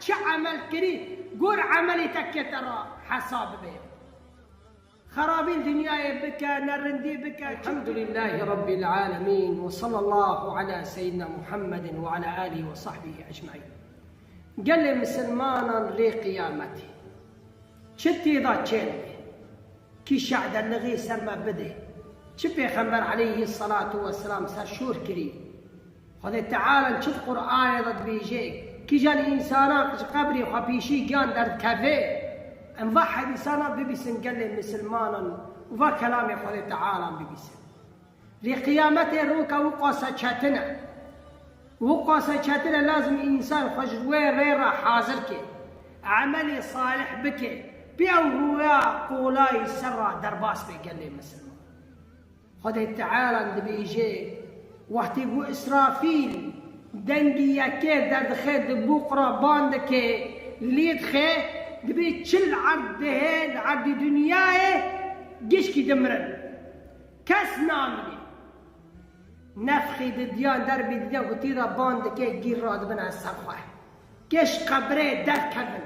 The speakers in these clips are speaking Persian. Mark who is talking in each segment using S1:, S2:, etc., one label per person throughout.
S1: چه عمل کری گور عملی تکت را حساب به خرابی دنیای بکه نرندی بکه. الحمد لله رب العالمين وصلى الله على سيدنا محمد وعلى آله وصحبه أجمعين. قال مسلمانا ري قيامتي شتي ذا تشيل كي شعد النغي سرما بده شبي خمر عليه الصلاة والسلام سر شور كري خذ تعالى نشوف قرآن ضد بيجي كي جان إنسانات قبري وخبيشي جان در كافيه انضحى إنسانات ببسن قال مسلمانا وفا كلامي خذ تعالى ببسن ري قيامتي روكا وقاسة شاتنا وقاسة شاتنا لازم إنسان خجوه ريرا حاضر كي عملي صالح بكي بأورويا قولاي سرى درباس بيقال مسلمان خذ تعالى بيجي وقت يقول إسرافيل دنجي يكي درد خيد بقرة باندكي ليد خي دبي تشل عرض هيد عرض دنياي جيش كي دمرن كاس نامني نفخي ديان دربي ديان قتيرا باندكي جير راد بنا السرخة كيش قبري در كذن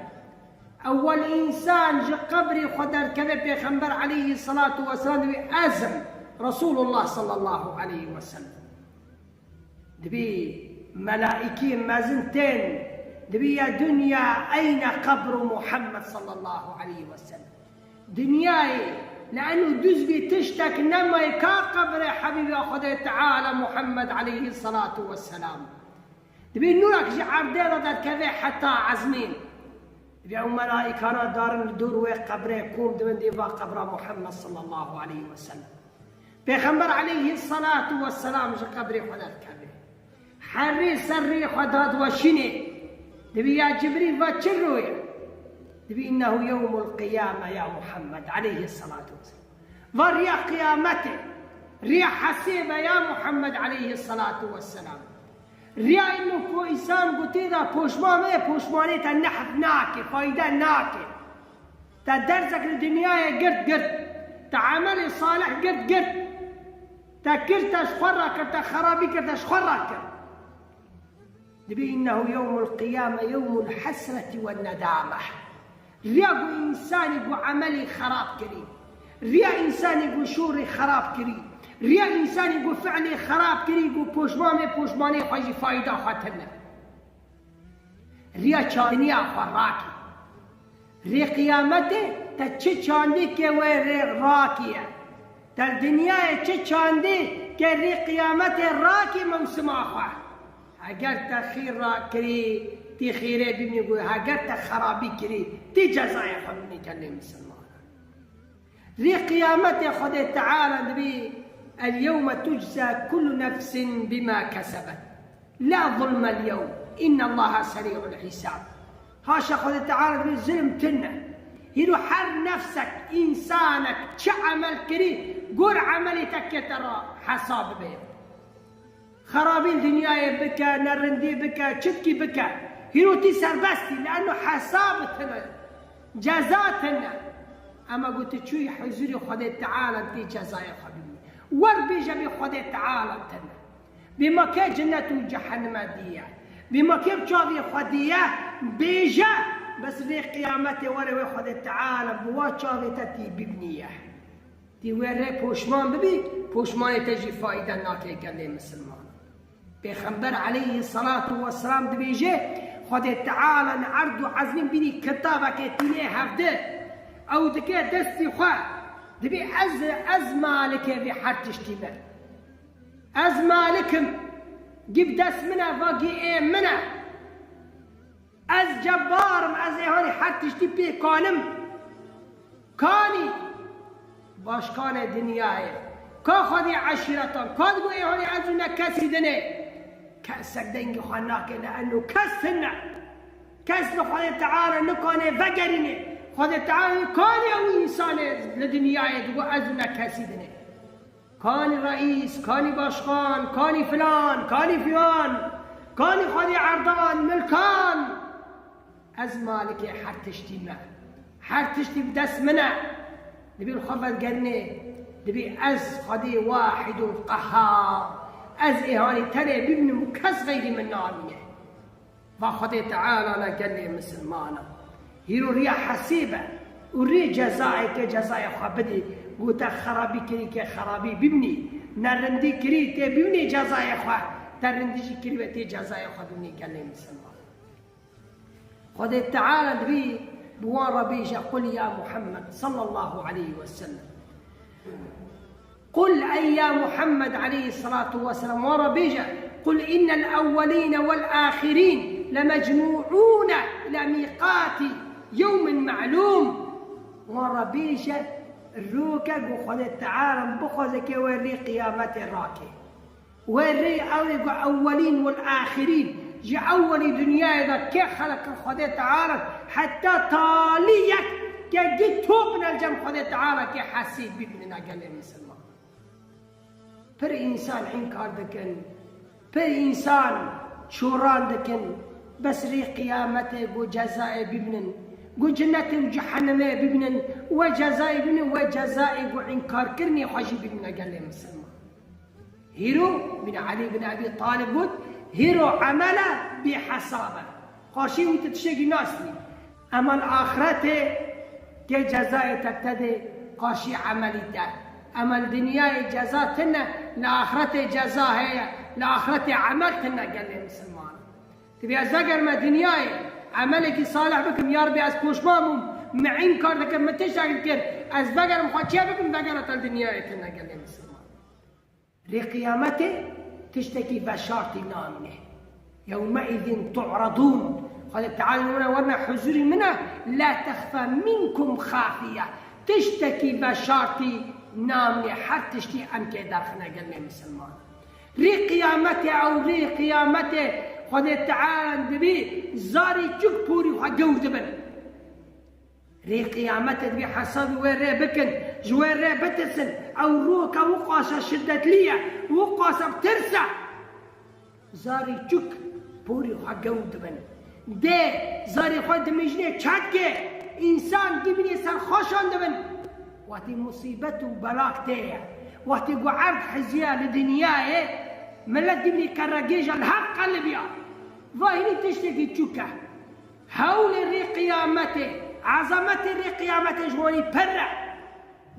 S1: أول إنسان جي قبري خدر كذا بيخنبر عليه الصلاة والسلام دبي أزم رسول الله صلى الله عليه وسلم دبي ملائكي مازنتين دبي يا دنيا أين قبر محمد صلى الله عليه وسلم دنياي لأنه دزبي تشتك نما يكا قبر حبيبي أخذ تعالى محمد عليه الصلاة والسلام دبي نورك جعردين دار كذا حتى عزمين دبي ملائكة دار الدور وقبره يقوم دبن ديفا قبر محمد صلى الله عليه وسلم بيخنبر عليه الصلاة والسلام جي قبري خدت كذا حري سري خدت وشني دبي يا جبريل فاتشرويا دبي إنه يوم القيامة يا محمد عليه الصلاة والسلام وريا قيامته ريا حسيبة يا محمد عليه الصلاة والسلام ريا إنه كو إنسان قتيدا بوشماني تنحف ناكي فايدة ناكي تدرسك الدنيا قرد قرد تعمل صالح قرد قرد تكرت أشخرك تخرابك تشخرك دبي إنه يوم القيامة يوم الحسرة والندامة ريا إنسان يقول عملي خراب كريم ريا إنسان يقول شوري خراب كريم ريا إنسان يقول فعلي خراب كريم يقول بوشماني خواجي فايدة خاتنا ريا چاندنيا خراكي ريا قيامته تچه چاندي كي وي راكية در دنيا چه چاندي كي ريا قيامته راكي موسما خواه اگر تخیر را کری تی خیره ببینی گوی اگر تخرابی کری تی جزای خود میکنه مسلمان ری قیامت خود تعالی نبی اليوم تجزى كل نفس بما كسبت لا ظلم اليوم إن الله سريع الحساب هاشا خود تعالى نبي ظلم تنا يلو حر نفسك إنسانك چه عمل كري قول عملتك ترى حساب به خرابين دنياي بكا نرندي بكا تشتكي بكا هيروتي سربستي لأنه حسابتنا جزاتنا أما قلت شوي حزوري خدي تعالى انتي جزايا حبيبي وربيجا بخدي تعالى انتنا بما كي جنة وجحنم ديا بما كي بشاذي خدية بيجا بس في قيامتي وري خدي تعالى بوا شاذي تتي ببنية تي وري بوشمان ببي بوشمان تجي فايدة ناكي قال لي مسلمان بيخنبر عليه الصلاة والسلام دبيجي خد تعالى نعرض عزمين بني كتابك تليه هفده أو دكي دستي خواه دبي أز مالك بحر تشتبه أز مالكم جيب دس منا باقي إيه منا أز جبارم أز إيهاني حر تشتبه كانم كاني باش كان دنياي كا خدي عشيرتان كاد بو إيهاني أزونا كسي دني كأسك دنجي خناك لأنه كسنا كس لخذ تعالى نكون فقرني خذ تعالى كان أو إنسان لدنياي تقول أزنا كسيدني كان رئيس كان باشخان كان فلان كان فلان كان خذ عرضان ملكان از مالك حرتشتي ما حرتشتي بدس منع نبي الخفض قرني نبي از خذي واحد قهار از إهاني ترى بابن مكس غير من نامية فخذ تعالى قال لي مسلمانا هيرو ريا حسيبة وري جزائي كجزائي خبدي قوتا خرابي كري كخرابي ببني نرندي كري تي ببني جزائي خوا ترندي كري بتي جزائي خوا ببني قال لي مسلمان خذ تعالى نبي بوان ربيجة قل يا محمد صلى الله عليه وسلم قل أي يا محمد عليه الصلاة والسلام وربيجة قل إن الأولين والآخرين لمجموعون إلى ميقات يوم معلوم وربيجة الروكا بخذ تعالى بخذك وري قيامة الراكي وري أولين والآخرين جي أولي دنيا إذا كي خلق خذ تعالى حتى طاليك كي جيت توبنا الجم خذ تعالى كي حسيت بابننا قال لي مسلمان پر إنسان إنكار دكن پر إنسان شوران دكن بس ري قيامته وجزاء بابنن وجنته وجحنمه بابنن وجزاء بابنن وجزاء وإنكار كرني خشي بابننا قال لي مسلمان هيرو من علي بن أبي طالب قلت هيرو عمله بحسابه قاشي وتتشيق ناسني أما الآخرته كي جزاء تبتدي قاشي عمليته أما الدنيا جزاتنا لآخرته جزاء هي لآخرته عملتنا قال لي مسلمان تبي أزقر ما دنياي عملك صالح بكم يا ربي أسكوش مامم معين كار لكم ما تشتغل كير أزبقر مخاتشي بكم بقرة الدنيا تنا قال لي مسلمان لقيامته تشتكي بشارتي نامنه يومئذ تعرضون قال تعالى ورنا حزوري منه لا تخفى منكم خافية تشتكي بشارتي نامنه حتى تشتي أنك داخلنا قال لي مسلمان ري قيامته أو ري قيامته قال تعالى دبي زاري جك بوري وحجو دبن ري قيامته دبي حسابي وين ري بكن جوين ري بتسن أو روكا وقاسة شدت ليا وقاسة بترسع زاري جك بوري وحجو دبن ده زاري خود مجنة شاتكي إنسان دبني سر خوشان دبن وقتی مصیبت و بلاک تیه وقتی قعرد حزیه لدنیاه ملت دبني كرقيج الحق قلبيا ظاهري تشتكي تشوكه هول ري قيامته عظمة ري قيامته جواني برع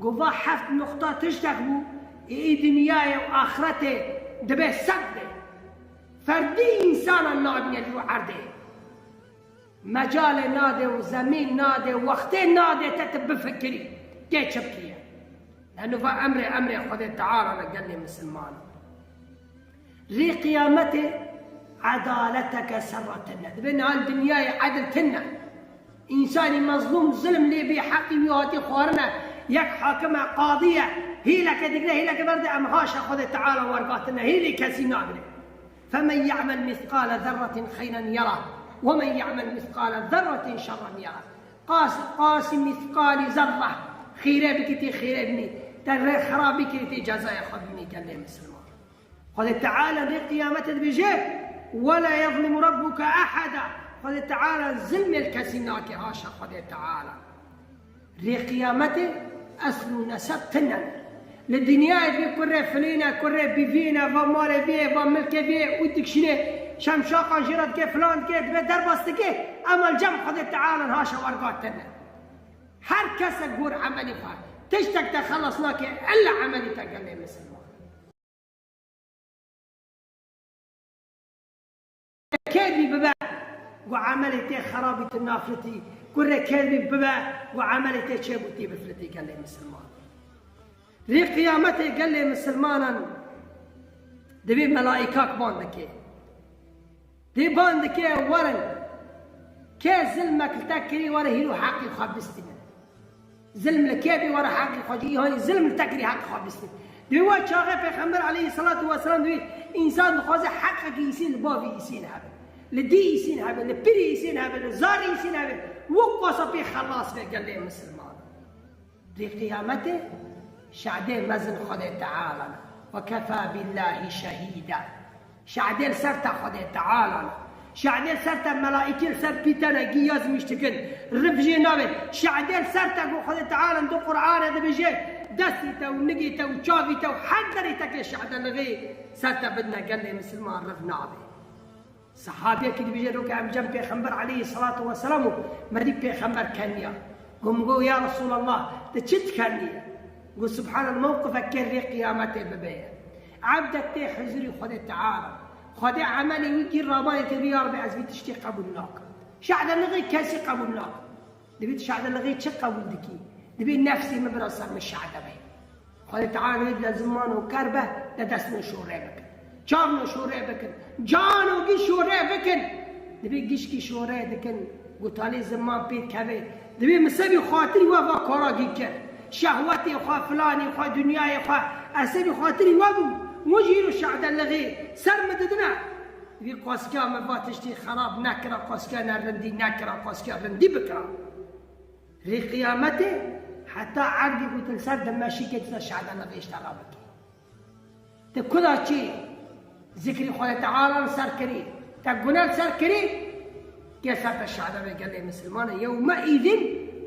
S1: قضا حفت نقطة تشتغلوا إيه دنياه وآخرته دبي سبده فردي إنسان النادي اللي عرضه مجال نادي وزمين نادي وقت نادي تتبفكري كيف شبكيه لأنه فأمري خذ تعالى قال لي مسلمان ري قيامته عدالتك سرتنا بين هالدنيا عدلتنا إنسان مظلوم ظلم لي بحقي ويهاتي خورنا يك حاكمة قاضية هي لك دقنا هي لك برد أمهاش خذ تعالى ورقاتنا هي لي كسينا فمن يعمل مثقال ذرة خيرا يره ومن يعمل مثقال ذرة شرا يره قاسم مثقال ذرة خيره بكتي خيره ابني ترى خرابي كتي جزاء خذني قال لي مسلمان قال تعالى ري قيامته بجه ولا يظلم ربك أحدا قال تعالى ظلم الكسيناك هاشا قال تعالى ري قيامته أصل نسبتنا للدنيا في كره فلينا كره بيفينا ومال بيه وملك بيه ودك شنو شمشاقة جرد كيف فلان كيف بدربست كيف أما الجمع قال تعالى هاشا ورقاتنا هر کس گور عملی فار تشتك تخلص لك إلا عملي تقال لي مسلمان كذبي ببا وعملي تي خرابي النافلتي كره كذبي ببا وعملي تي شبوتي بفلتي قال لي مسلمان ري قيامتي قال لي مسلمانا دبي ملائكاك باندكي دي باندكي ورن كي ظلمك تكري ورا هيرو حقي خبستني ظلم لكيبي ورا حقي خجي هاني ظلم تكري حق خبستني دوا شاغه پیغمبر عليه الصلاه والسلام دوی انسان خوازه حقك يسين بابي يسين هذا لدي يسين هذا لبري يسين هذا لزاري يسين هذا وقص بي خلاص قال لي مسلمان دي قيامته شعدين مزن خد تعالى وكفى بالله شهيدا شعدين سرت خد تعالى شعدين سرت ملائكة سرت بيتنا جياز مشتكن رفجي نابل شعدين سرت خد تعالى دو قرآن هذا بيجي دستيته ونقيته وشافيته وحدريته كشعدين لغي سرت بدنا قال لي مسلمان رف نابل صحابيه كي بيجروا كان جنب پیغمبر عليه الصلاه والسلام مدي پیغمبر كانيا قوم يا رسول الله تشت كانيا قول سبحان الموقف كري قيامته ببيع عبدك تي حزري خد تعالى خد عملي ويجي الرباية تبي ربي عزبي تشتي قبولناك شعد اللغي كاسي قبولناك دبي شعد اللغي تشق قبول دكي دبي نفسي مبرصر من الشعب بي خد تعالى يبدا زمان وكربه لدسنا شوري بكن جارنا شوري بكن جانو جي شوري بكن دبي جيش كي شوري بكن قلت عليه زمان بيت كبير دبي مسبي خاطري وفا كوراجي كر شهوتي خوا فلاني خوا دنياي خوا اسبي خاطري وابو مجيرو شعد اللغي سر مددنا في قاسكا ما تشتي خراب نكره قاسكا نرندي نكره قاسكا رندي بكره في قيامته حتى عرضي قلت لسر دماشي كده شعد اللغي اشتغل بك تكذا شيء ذكري خدا تعالى سر كري تقولنا سر كري كسرت الشعب قال لي مسلمان يومئذ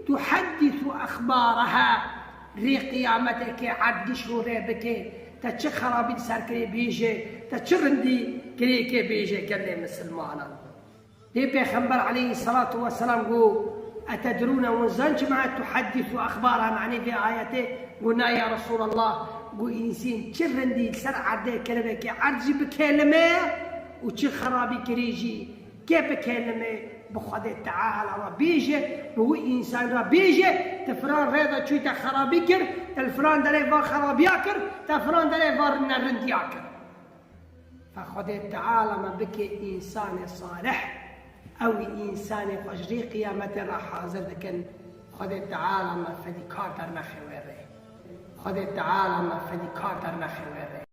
S1: تحدث أخبارها في قيامتك عد شوري بك تتش خرابي سر كري بيجي تتشرندي كري كي بيجي قال لي مسلمان دي بيغمبر عليه الصلاة والسلام قو أتدرون وزنج ما تحدث أخبارها معني في آياته قلنا يا رسول الله قو إنسان تشرندي سر عدي كلمة عرجي بكلمة وتش خرابي كريجي كيف بكلمة بخدا تعالى ربيجه هو إنسان ربيجه تفران رضا شوية خرابي كر تلفران دلي فار خرابي ياكر تفران دلي فار نرند ياكر فخدا تعالى ما بك إنسان صالح أو إنسان فجري قيامة راح حاضر لكن خدا تعالى ما فدي كارتر مخوره خدا تعالى ما فدي كارتر مخوره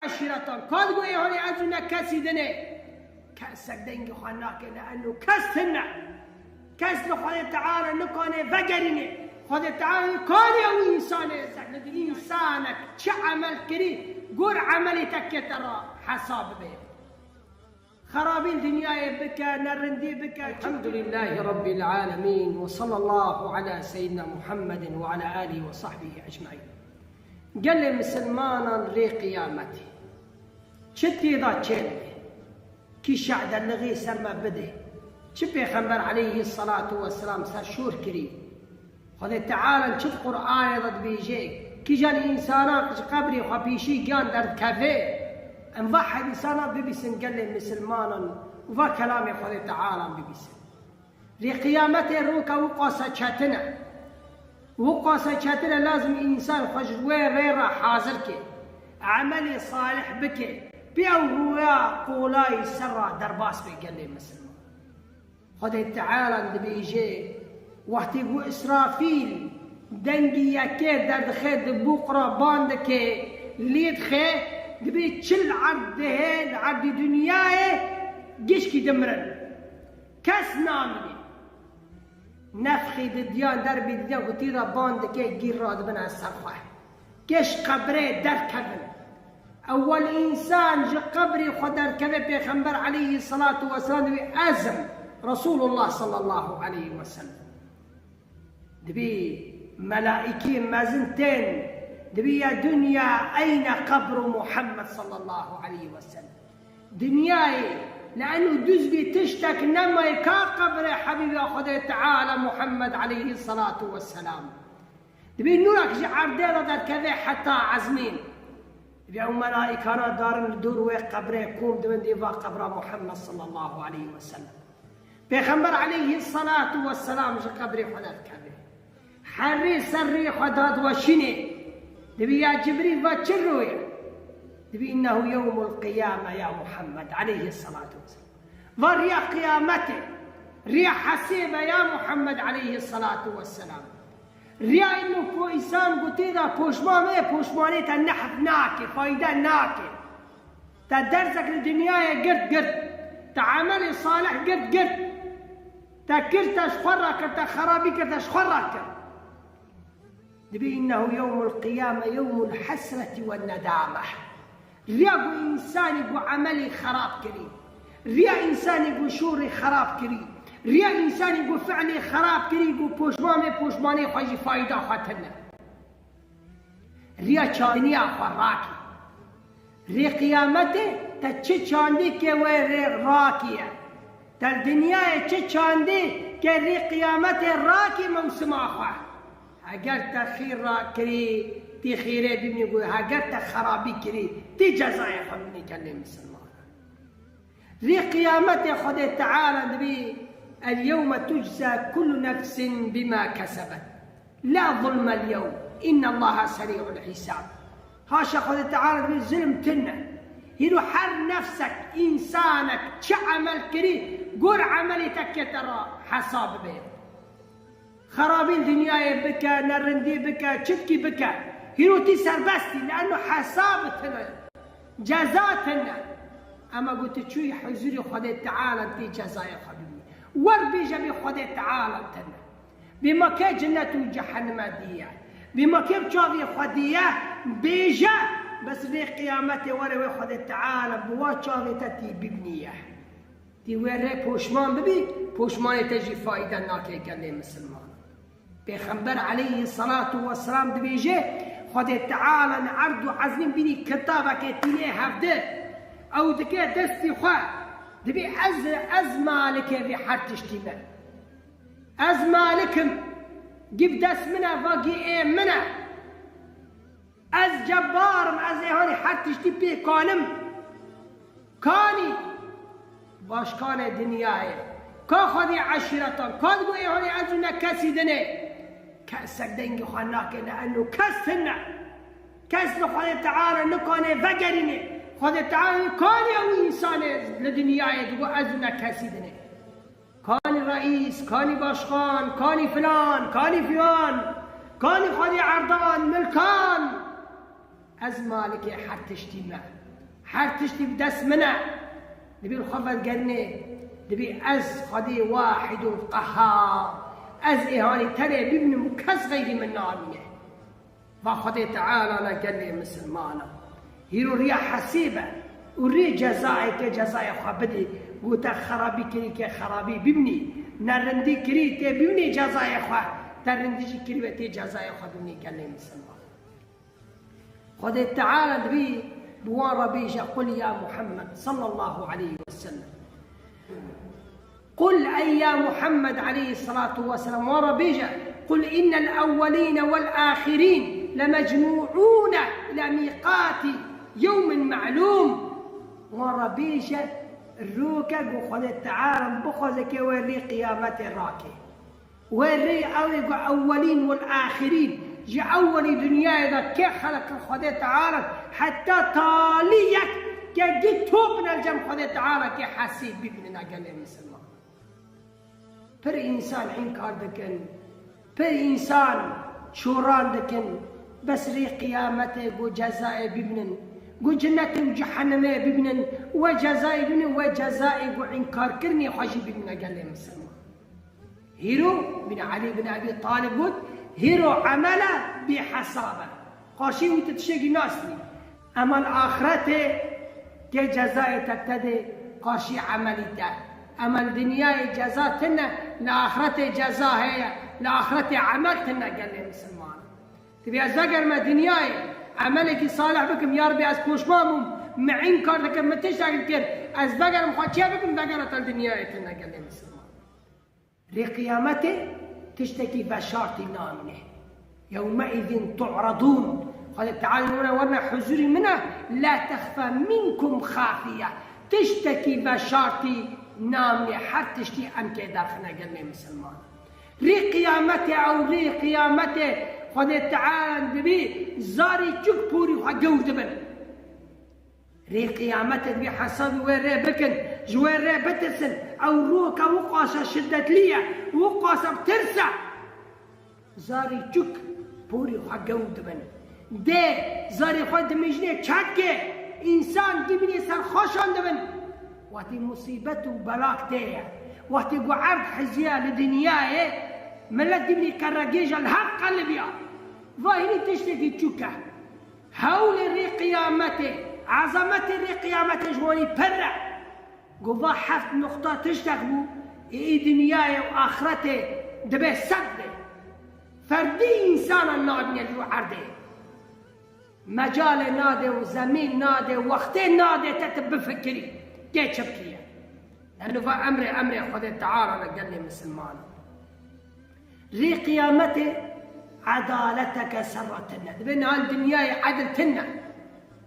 S1: عشيرة قد قوي هوني عزونا كاسي دني كاسك دنجي خاناك لأنه كاستنا كاس لخوة تعالى نكوني فقرني خوة تعالى نكوني أو إنساني ندري إنسانك شو عمل كري قول عملي ترى حساب به خرابين دنياي بك نرندي بك الحمد لله رب العالمين وصلى الله على سيدنا محمد وعلى آله وصحبه أجمعين قال لي مسلمانا ري قيامتي شتي ذا تشيلي كي شعد اللغي سرما بده شبي خنبر عليه الصلاة والسلام سر شور كريم خذ تعالى نشد قرآن ضد بيجيك كي جان إنسانات قبري وخبيشي كان در كافيه انضحى إنسانات ببسن قال لي مسلمانا وفا كلامي خذ تعالى ببسن ري قيامتي روكا وقاسة شاتنا وقاسة شاتنا لازم إنسان خجوه ريرا حاضر كي عملي صالح بك بيوهويا قولاي سرا درباس بي قال لي مسلمان خذ تعالى بيجي وقت يقول إسرافيل دنجي يكي درد خيد بقرة باندكي ليد خي دبي تشل عبده عبد دنياه جيش كي دمرن كاس نامني نفخي ديان دربي ديان وتيرا باندكي جير راد بنا الصفحة كيش قبري در كبن أول إنسان جا قبري خدر كبه بيغمبر عليه الصلاة والسلام دبي أزم رسول الله صلى الله عليه وسلم دبي ملائكي مازنتين دبي يا دنيا أين قبر محمد صلى الله عليه وسلم دنياي لأنه دزبي تشتك نما يكا قبر حبيبي أخذ تعالى محمد عليه الصلاة والسلام دبي نورك جعر ديرا در كذا حتى عزمين دبي ملائكانا دارن الدور وقبره كوم دبن ديفا قبر محمد صلى الله عليه وسلم بيغمبر عليه الصلاة والسلام جا قبري خدت كبه حري سري خدت وشني دبي يا جبريل باتشرويا دبي إنه يوم القيامة يا محمد عليه الصلاة والسلام وريا قيامته ريا حسيبة يا محمد عليه الصلاة والسلام ريا إنه كو إنسان قتيدا بوشماني تنحف ناكي فايدة ناكي تدرسك لدنياي قرد تعاملي صالح قرد تكرت أشخرك تخرابك تشخرك دبي إنه يوم القيامة يوم الحسرة والندامة ريا إنسان يقول عملي خراب كريم ريا إنسان يقول شوري خراب كريم ريا إنسان يقول فعلي خراب كريم يقول بوشماني خواجي فايدة خاتنا ريا شانيا خراكي ری قیامته تا چه چاندی که و ری راکیه در دنیای چه چاندی که ری قیامت راکی موسم آخواه اگر تا خیر را کری تی خیره ببینی گوی اگر تا خرابی کری تی جزای خود بینی کلی مسلمان ری قیامت خود تعالی دبی اليوم تجزى كل نفس بما كسبت لا ظلم اليوم إن الله سريع الحساب هاشا خود تعالى دبي ظلم تنا هيرو حر نفسك إنسانك چه عمل كري قر عملتك ترى حساب بيه خرابي الدنيا بكا نرندي بكا تشتكي بكا هيرو تسر بستي لأنه حسابتنا جزاتنا أما قلت شوي حزوري خود تعالى دي جزايا خبيبي ور بيجا بخود تعالى تنا بما كي جنة وجحنم ديا بما كي بشاضي خدية بيجا بس في قيامته ورا خود تعالى بوا شاضي تتي ببنيه تي ورا بوشمان ببي بوشمان تجي فايدة ناكي قال مسلمان بيخبر عليه الصلاة والسلام دبيجي خود تعالى نعرض عزمين بني كتابك تيليه هفده او دكي دستي خواه دبي از مالك في حرتش تيما از مالكم جيب دست منا واقي ايه منا از جبارم از ايهاني حرتش تي بي كانم كاني باش كان دنياي كا خدي عشيرتان كاد بو ايهاني ازونا كسي دني كأسك دنگي خاناك لأنه كسنا كس لخواه تعالى نكاني فقريني خود تعالى كان او انسان لدنیای دو ازنا کسی دنه کانی رئیس کانی باشخان کانی فلان کانی فیان کانی خودی عردان ملکان از مالک هر تشتی ما هر تشتی بدست منه دبی الخفت قرنه دبی از خودی واحد قهار از اهاني ترى بابن مكس غير من ناميه فخود تعالى قال مسلمانا هيرو ريا حسيبه وري جزائي كجزائي خبدي قلت خرابي كري كخرابي ببني نرندي كري تي ببني جزائي خوا ترندي كري تي جزائي خوا ببني قال مسلمان خود تعالى دبي بوان ربيجة قل يا محمد صلى الله عليه وسلم قل أي يا محمد عليه الصلاة والسلام وربيجة قل إن الأولين والآخرين لمجموعون إلى ميقات يوم معلوم وربيجة الروكا وخذ تعالى بخذك وري قيامة راكي وري أولين والآخرين جي أول دنيا إذا كي خلق الخذ تعالى حتى تاليك كي جيت توب من الجم خذ تعالى كي حسيب بابننا قال لي مسلمان پر انسان انکار دکن پر انسان شوران دکن بس ری قیامته گو جزای ببنن گو جنت و جحنمه ببنن و جزای ببنن و جزای گو انکار کرنی خوشی ببنن قال لي مسلمان هيرو بن علي بن ابي طالب قلت هيرو عمله بحسابه قاشي وتتشيقي ناسني اما الاخرته كي جزاي تبتدي قاشي عملي ده اما الدنيا جزاتنا لاخرته جزاء هي لاخرته عملتنا قال لي مسلمان تبي ازقر ما دنياي عملك صالح بكم يا ربي اسكوشمام معين كار لكم ما تشتغل كير ازقر مخاطيه بكم ذقرت الدنيا تنا قال لي مسلمان ري قيامته تشتكي بشارتي نامنه يومئذ تعرضون قال تعالى ورنا حزوري منه لا تخفى منكم خافيه تشتكي بشارتي نامني حرتشتي أم كي داخلنا قال لي مسلمان ري قيامته أو ري قيامته خذ تعالى دبي زاري جك بوري وحقور دبن ري قيامته دبي حسابي وين ري بكن جوين ري بترسل أو روكا وقاسة شدة ليا وقاسة بترسع زاري جك بوري وحقور دبن ده زاري خود مجنة تشاكي إنسان دبني سر خوشان دبن وقتی مصیبت و بلاک ده وقتی قعرد حزيا لدنياه ملت دبني كرقيج الحق قلبيا ظاهري تشتكي تشوكه هول الري قيامته عظمت الري قيامته جواني برع قضا حفت نقطة تشتغلوا اي دنياه واخرته دبي سد فردي انسان النابني اللي عرضه مجال ناده وزمين ناده ووقتين ناده تتب بفكري كي تشبكيه لأنه فأمري خذ تعالى قال لي مسلمان ري قيامته عدالتك سرتنا بين هالدنيا عدلتنا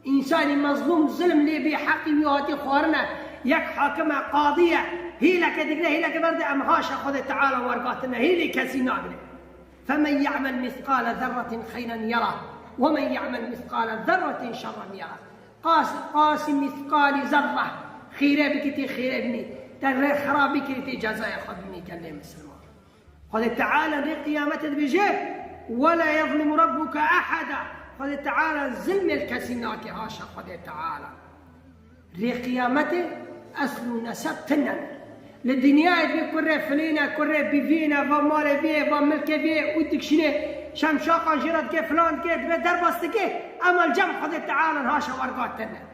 S1: إنساني مظلوم ظلم لي بحقي ويهاتي خورنا يك حاكمة قاضية هي لك دقنا هي لك برد أم هاشا خذ تعالى ورقاتنا هي لي كسينا فمن يعمل مثقال ذرة خيرا يره ومن يعمل مثقال ذرة شرا يره قاسم مثقال ذرة خيره بكتي خيره بني ترى خرابي كتي جزاء خدمني قال لي مسلمان قال تعالى ري قيامته بجيه ولا يظلم ربك أحدا قال تعالى الظلم الكسينات هاشا قال تعالى ري قيامته أصل نسبتنا للدنيا اللي كره فلينا كره بفينا ومال فيه وملك فيه ودك شنو شمشاقة جرد كيف فلان كيف دربست كيف أما الجمع قال تعالى هاشا ورقاتنا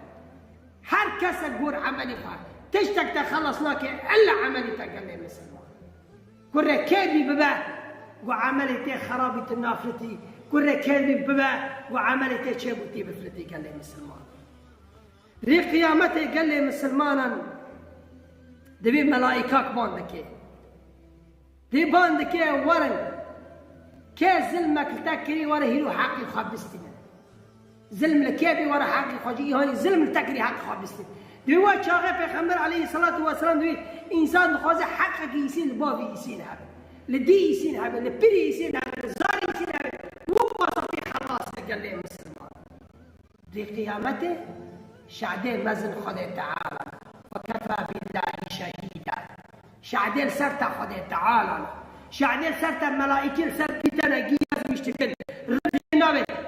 S1: هر کس گور عملی خواهد تشتک تخلصنا که الا عملی تقلی مسلمان کره کیبی ببا و عملی تی خرابی تنافلتی کره کیبی ببا و عملی تی چه بوتی بفلتی قلی مسلمان ری قیامتی قلی مسلمانا دبی ملائکاک باندکه دی باندکه ورن که ظلمک تکری وره هیرو حقی خواب بستیم ظلم لكيبي ورا حقي خاجي هاني ظلم التكري حق خابستي دوا شاغه پیغمبر عليه الصلاه والسلام دوي انسان خوازه حقك يسين بابي يسين هذا لدي يسين هذا لبري يسين هذا زاري يسين هذا وقصتي خلاص قال لي مسلمان دي قيامته شعدين مزن خدي تعالى وكفى بالله شهيدا شعدين سرت خدي تعالى شعدين سرت ملائكه سرت تنقي مشتكل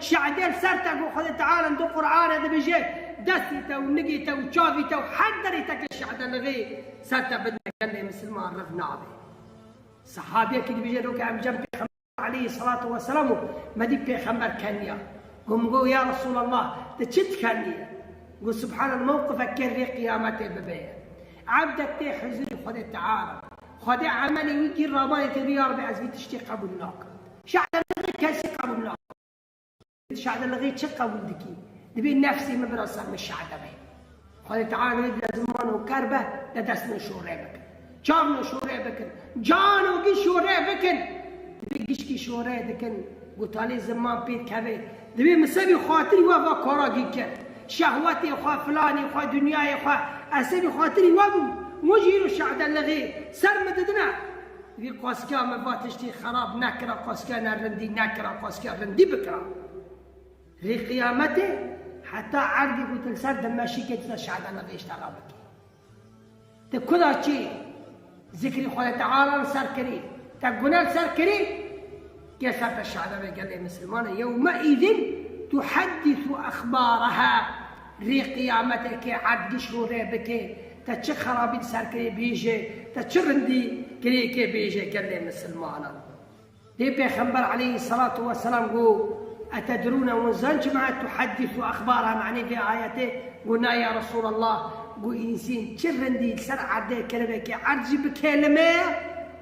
S1: شعدين سرتك وخذ تعالى ندو قرآن هذا بيجي دستيته ونقيته وشافيته وحدريتك الشعد اللي سرته بدنا قال لي مسلمان رفنا به صحابي كده بيجي روك عم جنب پیغمبر عليه الصلاة والسلام ما دي پیغمبر كنيا قوم يا رسول الله تشت كنيا قول سبحان الموقف كري قيامته ببيه عبدك تي حزن خذ تعالى خذ عملي ويجي رباية الريار بعزبي تشتي قبلناك شعد اللي كاسي قبلناك الشعب اللي غير شقة ولدكي دبي نفسي ما برصر من الشعب به قال تعالى نبدا زمان وكربه لدسنا شوريبك جابنا شوريبك جانو قي شوريبك دبي قشكي شوريبك قلت عليه زمان بيت كبير دبي مسبي خاطري وفا كوراجيك شهوتي وخا فلاني وخا دنياي وخا اسبي خاطري وابو وجيرو الشعب اللي غير سر مددنا دبي قاسكا ما باتشتي خراب نكره قاسكا نرندي نكره قاسكا رندي بكره في قيامته حتى عرضي قلت لسر دماشي كتلا الشعب أنا غيش تغابك تكذا شيء ذكري خواه تعالى سر كريم تقولنا سر كريم كي سرت الشعب قال لي مسلمان يومئذ تحدث أخبارها في قيامته كي عرضي شوري بكي تتش خرابي سر كريم بيجي تتشرندي كي بيجي قال لي مسلمان دي بيخبر عليه الصلاة والسلام قول أتدرون وزنج ما تحدث أخبارها معني في آياته قلنا يا رسول الله قو إنسان تشرندي سرعة دي كلمة كي عرجي بكلمة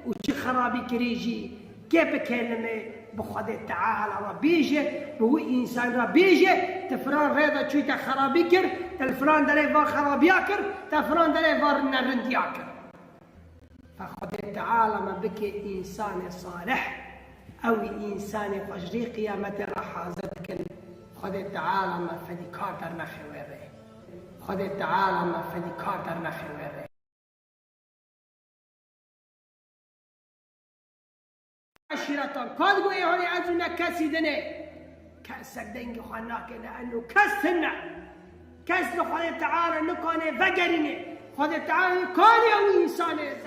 S1: وشي خرابي كريجي كيف بكلمة بخد تعالى ربيجي هو إنسان ربيجي تفران ريضة شوية خرابي كر تلفران دلي فار خرابي ياكر تفران دلي فار نرند ياكر فخد تعالى ما بكي إنسان صالح أو إنسان فجري قيامته راح حازتك خذ تعالى ما فدي كارتر نخي ويري خذ تعالى ما فدي كارتر نخي ويري عشرة قال قوي هوني أزونا كاسي دني كاسك دنجي خاناك لأنه كسنا كسنا خذ تعالى نكوني فقرني خذ تعالى كوني أو إنسانك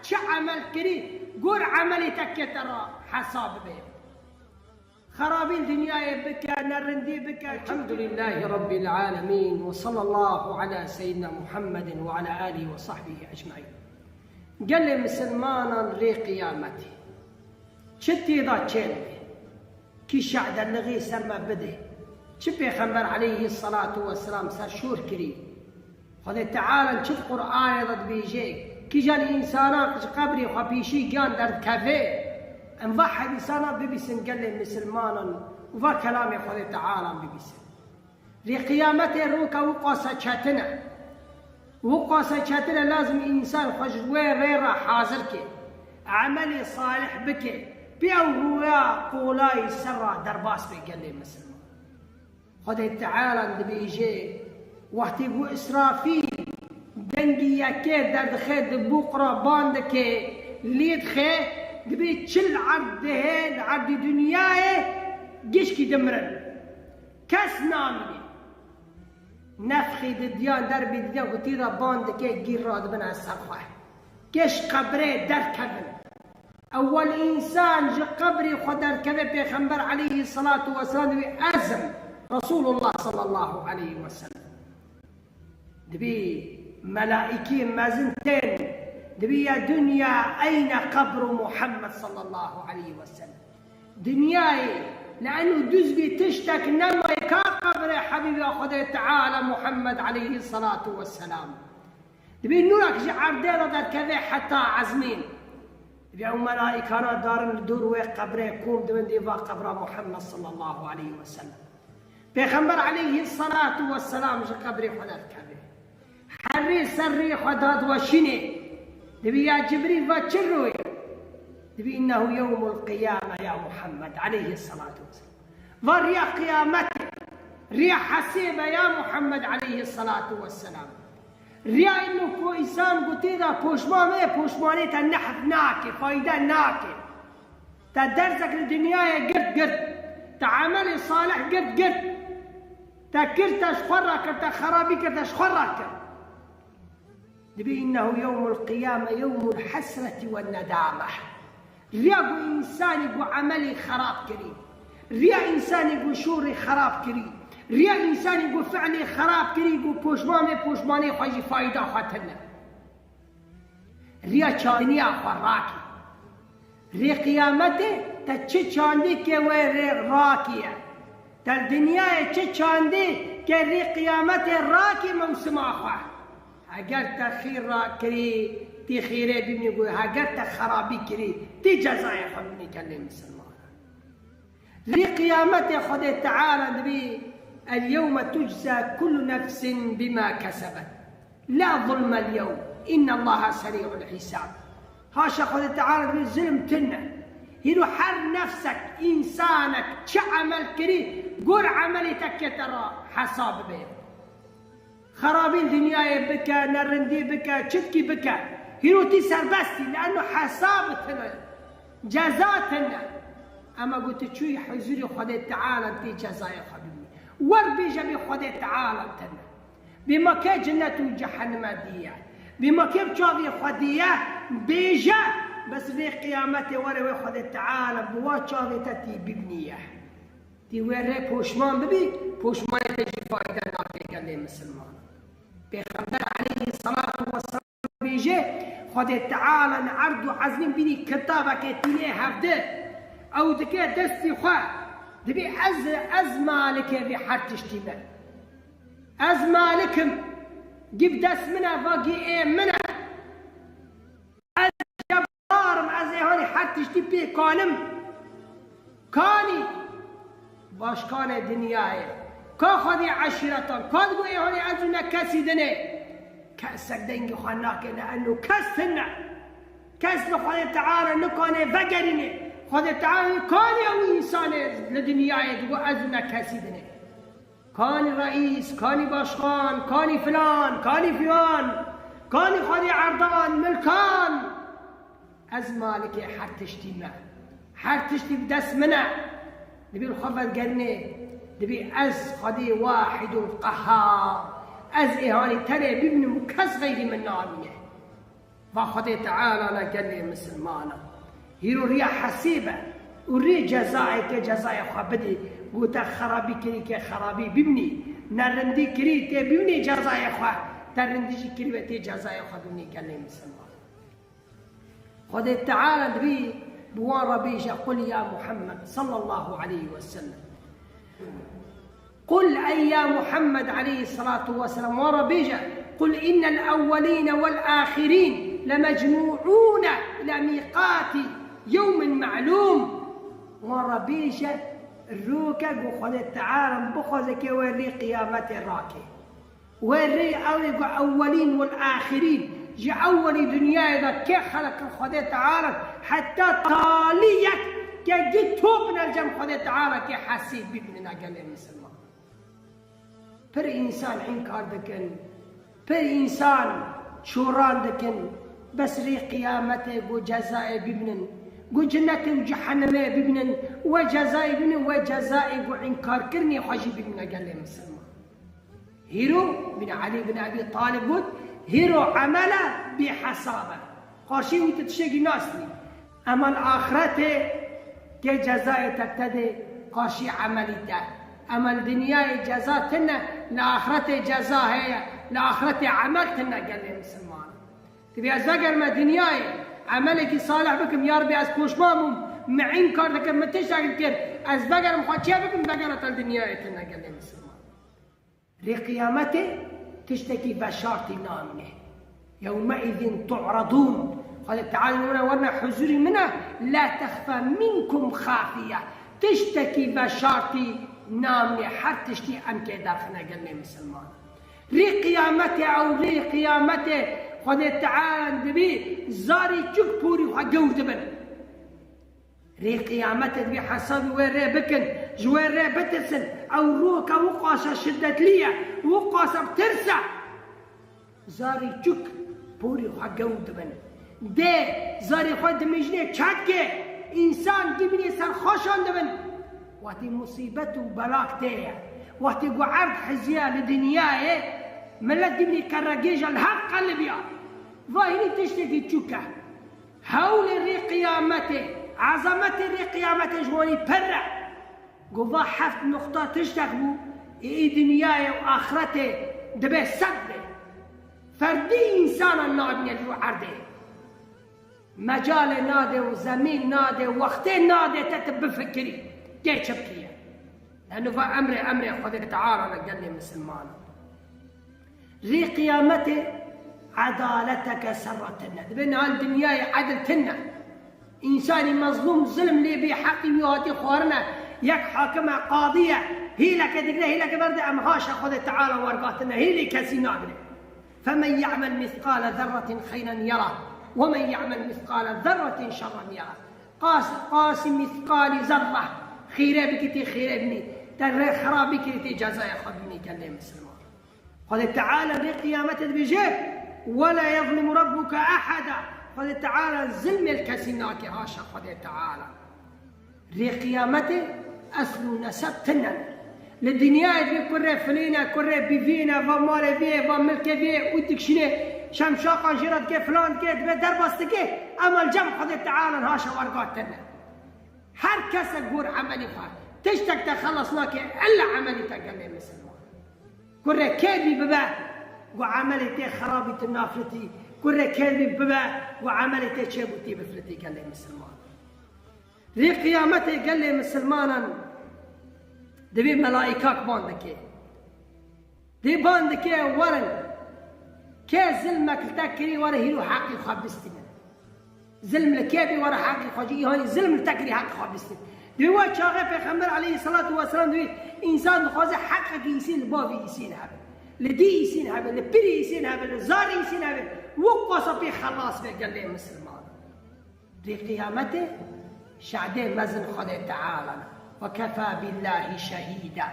S1: شو عمل كريم قول عملتك ترى حساب به خرابين دنياي بك نرندي بك الحمد لله رب العالمين وصلى الله على سيدنا محمد وعلى آله وصحبه أجمعين قال لي مسلمانا ري قيامتي شتي ذا تشيلي كي شعد اللغي سما بده شبي خنبر عليه الصلاة والسلام سر شور كريم خذ تعالى نشوف قرآن ضد بيجيك كي جان إنسانا قبري خبيشي كان در كافيه انضحى إنسانا ببسن قال لي مسلمانا وفا كلام خدا تعالى ببسن لقيامته روكا وقاسة شاتنا وقاسة شاتنا لازم إنسان خجوه ريرا حاضر كي عملي صالح بك بيوهويا قولاي سرع درباس بيقال لي مسلم خدا تعالى بيجي وقت يقول إسرافيل دنگی یکی دردخه دبوقرا باندکه لیدخه دبی چل عرده عرد دنیای گیش کی دمرن کس نامنی نفخی دیان در بی دیان گوتی را باندکه گیر را دبن از سرخواه گیش قبره در کبن اول انسان جا قبری خود در کبه پیغمبر علیه الصلاة والسلام دبی ازم رسول الله صلی الله علیه وسلم دبي ملائكي مازنتين دبي يا دنيا أين قبر محمد صلى الله عليه وسلم دنياي لأنه دزبي تشتك نما كا قبر حبيبي أخذ تعالى محمد عليه الصلاة والسلام دبي نورك جعر دير دار كذا حتى عزمين دبي أو ملائكة دارن دور وقبره كوم دبن ديفا قبر محمد صلى الله عليه وسلم پیغمبر عليه الصلاة والسلام جا قبري خدات كذا حري سري خدات وشيني دبي يا جبريل واتشروي دبي إنه يوم القيامة يا محمد عليه الصلاة والسلام وريا قيامتك ريا حسيبة يا محمد عليه الصلاة والسلام ريا إنه كو إنسان قتيدا پوشماني تنحف ناكي فايدة ناكي تدرسك الدنيا قرد تعمل صالح قرد تكرتش خرك خرابي كرتش خرك دبي إنه يوم القيامة يوم الحسرة والندامة ريا إنسان يقول عملي خراب كريم ريا إنسان يقول شوري خراب كريم ريا إنسان يقول فعلي خراب كريم يقول پوشماني خواهي فايدة خاتنا ريا چانيا خراكي ريا قيامته تچه چاندي كي وي راكية در دنيا چه چاندي كي ريا قيامته راكي موسم آخواه اگر تخیر را کری تی خیره ببینی گوی اگر تخرابی کری تی جزای خود ببینی کلی مسلمان لی قیامت خود تعالی نبی اليوم تجزى كل نفس بما كسبت لا ظلم اليوم إن الله سريع الحساب هاشا خود تعالى نبي ظلم تنا هيرو حر نفسك إنسانك شو عمل كري قول عملي تكتر حساب به خرابي الدنيا بكا نرندي بكا تشتكي بكا هيروتي سربستي لأنه حسابتنا جزاتنا أما قلت تشوي حزوري خدي تعالى انتي جزايا حبيبي وربيجا بخدي تعالى انتنا بما كي جنة جهنم ديا بما كي بشاغي خدية بيجا بس في قيامتي وري خدي تعالى بوا شاغي تتي ببنية تي وري بوشمان ببي بوشمان تجي فايدة ناكي قال لي مسلمان پیغمبر علیه الصلاة والسلام بیجه خود تعالی نعرض و عزمین بینی کتابه که تینه هفته او دکه دستی خواه دبی از مالکه بی حد تشتیبه از مالکم جيب دست منه واقي ايه منه از جبارم از هانی حد تشتی بی کانم کانی باشکان دنیای کا خودی عشیرتان کاد گوی هانی از اون کسی دنه کسک دنگی خوانا که لأنه کس هنه کس لخواد تعالی نکانه وگرینه خود تعالی کانی او انسان لدنیای دو از اون کسی دنه کانی رئیس کانی باشخان کانی فلان کانی فلان کانی خودی عردان ملکان از مالک هر تشتی من هر تشتی بدست منه دبی الخفت قرنه دبي از خدي واحد القهار از إهاني ترى بابن مكس غير من نامية فخدي تعالى لقال لي مسلمانا هيرو ريا حسيبة وري جزائي كجزائي خبدي قوتا خرابي كري كخرابي بابني نرندي كري تي بابني جزائي خوا ترندي كري تي جزائي خبني قال لي مسلمانا خدي تعالى دبي بوان ربيش قل يا محمد صلى الله عليه وسلم قل أي يا محمد عليه الصلاة والسلام وربيجة قل إن الأولين والآخرين لمجموعون إلى ميقات يوم معلوم وربيجة روكا قو خود تعالى بخوزك وري قيامة راكي وري أولين والآخرين جي أولي دنيا إذا كي خلق خود تعالى حتى طاليك كي جي توبنا الجم خود تعالى كي حسيت بابننا قال لي مسلمان پر إنسان إنكار دكن پر إنسان شوران دكن بس ري قيامته قو جزاء بابنن قو جنة وجحنم بابنن وجزاء بابنن وجزاء قو إنكار كرني خجي بابننا قال لي مسلمان هيرو من علي بن أبي طالب قلت هيرو عمله بحسابه قاشي وتتشيق ناسني أما الآخرته كي جزاء تبتدي قاشي عمليته أما الدنيا جزاتنا لآخرته جزاء هي لآخرته عملتنا قال لي مسلمان تبي أزقر ما دنياي عملك صالح بكم يا ربي أسكوش مامم معين كاردك ما تشتغل كير أزبقر مخاتشي بكم بقرة الدنيا تنا قال لي مسلمان لقيامته تشتكي بشارتي نامنه يومئذ تعرضون قال تعالى ورنا حزوري منه لا تخفى منكم خافية تشتكي بشارتي نامنه حتى تشتي أمك داخلنا قال لي مسلمان ري قيامته أو ري قيامته قال تعالى دبي زاري تشك بوري وحقود بن ري قيامته دبي حسابي وين ري بكن جوين ري بترسن أو روكا وقاسة شدة ليا وقاسة بترسع زاري تشك بوري وحقود بن ده زاري خود مجنة تشكي إنسان جبني سر خوشان دبن وقتی مصیبت و بلاک تیه وقتی قعرد حزیه لدنیاه ملت دبني كرقيج الحق قلبيا ظاهري تشتكي تشوكه هول ري قيامته عظمة ري قيامته جواني برع قضا حفت نقطة تشتغلوا إيه دنياه وآخرته دبي سبه فردي إنسان النادي اللي عرضه مجال نادي وزمين نادي وقت نادي تتب فكري كيف تبكي لأنه فأمري خذ تعالى قال لي مسلمان ري قيامته عدالتك سرتنا بين الدنيا عدلتنا إنساني مظلوم ظلم لي بحقي ويهاتي خورنا يك حاكمة قاضية هي لك دقنا هي لك برد أمهاش خذ تعالى ورقاتنا هي لي كسينا فمن يعمل مثقال ذرة خيرا يره ومن يعمل مثقال ذرة شرا يره قاس مثقال ذرة خيره بكتي خيره ابني ترى خرابي كتي جزاء خدني كلم مسلمان قال تعالى بقيامته بجيب ولا يظلم ربك أحدا قال تعالى ظلم الكسيناك هاشا قال تعالى لقيامته أصل نسبتنا للدنيا كره فلينا كره بفينا ومال فيه وملك فيه ودك شنو شمشاقا جرد كيف فلان كيف دربست كيف أما الجمع قال تعالى هاشا ورقاتنا هر كس قور عملي فار تشتك تخلصناك إلا عملي تقل مسلمان كره كيبي ببا وعملتي خرابة النافلتي كره كيبي ببا وعملتي شيبوتي بفلتي قال لي مسلمان ذي قيامتي قال لي مسلمانا دبي ملائكاك باندكي دي باندكي ورن كي ظلمك تكري ورا هيرو حقي خابستنا ظلم الكيبي ورا حقي خاجي هاني ظلم التكري حق خابستنا دي وا شاغه پیغمبر عليه الصلاه والسلام دي انسان خوازه حقك يسين بابي يسين هبل لدي يسين هبل لبري يسين هبل زاري يسين هبل وقص في خلاص قال لي مسلمان دي قيامته شعدين مزن خدي تعالى وكفى بالله شهيدا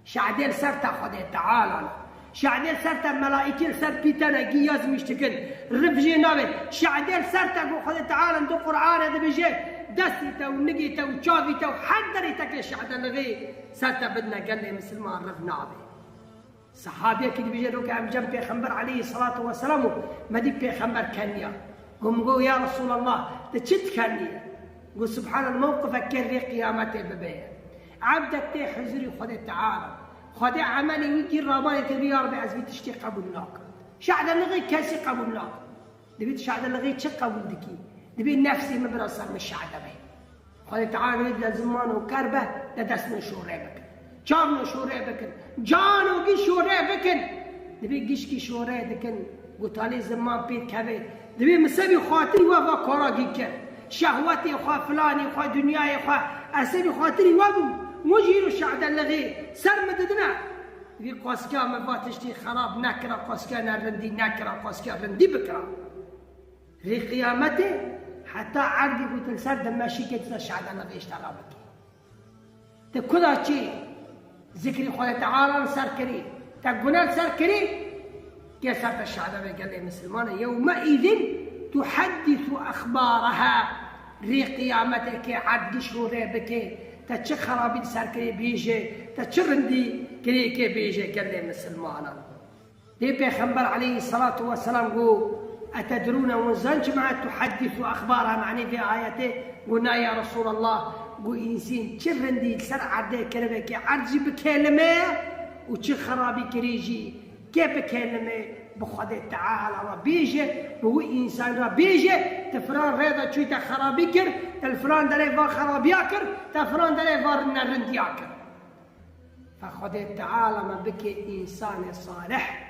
S1: شعدين سرت خدي تعالى شعدين سرت ملائكه سرت بيتنا قياس مشتكن رفجي نابل شعدين سرت خدي تعالى دو قران هذا بيجي دستيته ونقيته وشافيته وحدريته الشعدة لغي سرت بدنا قال لي مسلمان رفنا به صحابي كده بيجي روك عم جنب پیغمبر عليه الصلاه والسلام ما دي پیغمبر كانيا قوم يا رسول الله تشت كانيا قل سبحان الموقف كري قيامته ببيه عبدك تي حزري خذ تعالى خذ عملي ويجي راباني تبي يا ربي عزبي تشتي قبولناك شعد لغي كاسي قبولناك دبي شعد لغي تشي قبولدكي دبي نفسي مبرصر من الشعد به خذ تعالى يبدا زمان وكربه لدسنا شوريبك جانو شوريبك جانو قي شوريبك دبي قشكي شوريبك قلت عليه زمان بيت كبير دبي مسبي خاطري وفا كوراقي شهوتي خوا فلاني خوا دنياي خوا أسبي خاطري وابو مجيرو شعد اللغي سر مددنا في قوسكا ما فاتشتي خراب نكرا قوسكا نرندي نكرا قوسكا رندي بكرا في قيامته حتى عربي قلت السرد ماشي كده شعد اللغي اشتغل بك تكذا شيء ذكر الله تعالى سر كريم تقولنا سر كريم كسرت الشعب قال لي مسلمان يومئذ تحدث أخبارها ري قيامتك عد شهور بك تتش خرابي سر كري بيجي تتشرندي كري كي بيجي قال لي مسلمان دي بيخبر عليه الصلاة والسلام قو أتدرون وزنج ما تحدث أخبارها معني في آياته قلنا يا رسول الله قو إنسين تشرندي سر عدي كلمة عرجي بكلمة وتش خرابي كريجي كيف بكلمة بخدا تعالى ربيجي هو إنسان ربيجي تفران ريضة شوي تخرابي كر تلفران دلي فار خرابي كر تفران دلي فار نرند ياكر فخدا تعالى ما بك إنسان صالح